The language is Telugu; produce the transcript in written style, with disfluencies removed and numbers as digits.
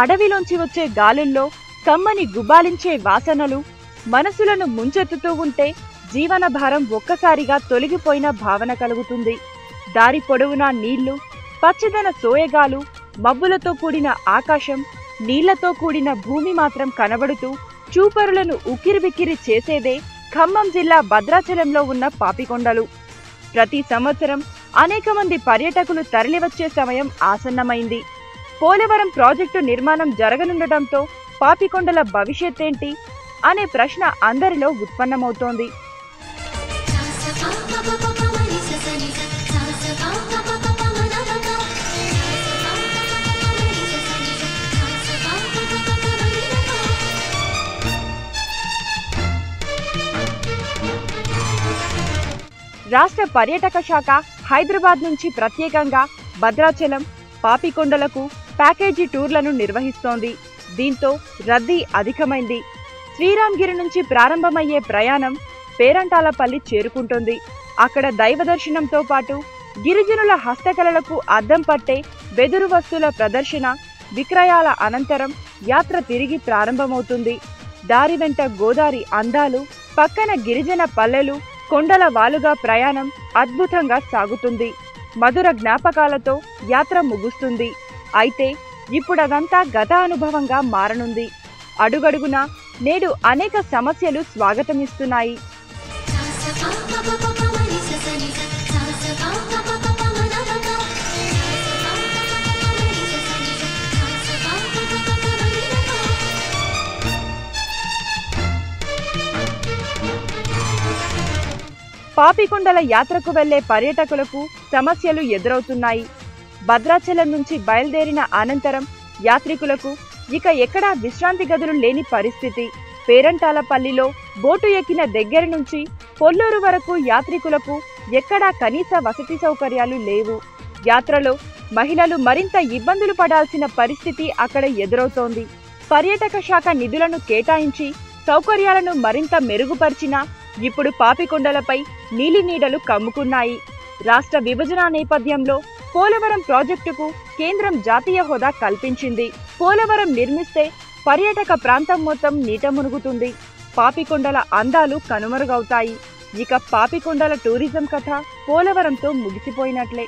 అడవిలోంచి వచ్చే గాలుల్లో కమ్మని గుబాలించే వాసనలు మనసులను ముంచెత్తుతూ ఉంటే జీవన భారం ఒక్కసారిగా తొలగిపోయిన భావన కలుగుతుంది. దారి పొడవునా నీళ్లు, పచ్చదన సోయగాలు, మబ్బులతో కూడిన ఆకాశం, నీళ్లతో కూడిన భూమి మాత్రం కనబడుతూ చూపరులను ఉక్కిరిబిక్కిరి చేసేదే ఖమ్మం జిల్లా భద్రాచలంలో ఉన్న పాపికొండలు. ప్రతి సంవత్సరం అనేక మంది పర్యాటకులు తరలివచ్చే సమయం ఆసన్నమైంది. పోలవరం ప్రాజెక్టు నిర్మాణం జరగనుండటంతో పాపికొండల భవిష్యత్తేంటి అనే ప్రశ్న అందరిలో ఉత్పన్నమవుతోంది. రాష్ట్ర పర్యాటక శాఖ హైదరాబాద్ నుంచి ప్రత్యేకంగా భద్రాచలం, పాపికొండలకు ప్యాకేజీ టూర్లను నిర్వహిస్తోంది. దీంతో రద్దీ అధికమైంది. శ్రీరాంగిరి నుంచి ప్రారంభమయ్యే ప్రయాణం పేరంటాలపల్లి చేరుకుంటుంది. అక్కడ దైవ దర్శనంతో పాటు గిరిజనుల హస్తకళలకు అద్దం పట్టే వెదురు వస్తువుల ప్రదర్శన, విక్రయాల అనంతరం యాత్ర తిరిగి ప్రారంభమవుతుంది. దారి వెంట గోదావరి అందాలు, పక్కన గిరిజన పల్లెలు, కొండల వాలుగా ప్రయాణం అద్భుతంగా సాగుతుంది. మధుర జ్ఞాపకాలతో యాత్ర ముగుస్తుంది. అయితే ఇప్పుడదంతా గత అనుభవంగా మారనుంది. అడుగడుగునా నేడు అనేక సమస్యలు స్వాగతమిస్తున్నాయి. పాపికొండల యాత్రకు వెళ్లే పర్యాటకులకు సమస్యలు ఎదురవుతున్నాయి. భద్రాచలం నుంచి బయలుదేరిన అనంతరం యాత్రికులకు ఇక ఎక్కడా విశ్రాంతి గదులు లేని పరిస్థితి. పేరంటాలపల్లిలో బోటు ఎక్కిన దగ్గర నుంచి కొల్లూరు వరకు యాత్రికులకు ఎక్కడా కనీస వసతి సౌకర్యాలు లేవు. యాత్రలో మహిళలు మరింత ఇబ్బందులు పడాల్సిన పరిస్థితి అక్కడ ఎదురవుతోంది. పర్యాటక శాఖ నిధులను కేటాయించి సౌకర్యాలను మరింత మెరుగుపరిచినా ఇప్పుడు పాపికొండలపై నీలినీడలు కమ్ముకున్నాయి. రాష్ట్ర విభజన నేపథ్యంలో పోలవరం ప్రాజెక్టుకు కేంద్రం జాతీయ హోదా కల్పించింది. పోలవరం నిర్మిస్తే పర్యాటక ప్రాంతం మొత్తం నీట మునుగుతుంది. పాపికొండల అందాలు కనుమరుగవుతాయి. ఇక పాపికొండల టూరిజం కథ పోలవరంతో ముగిసిపోయినట్లే.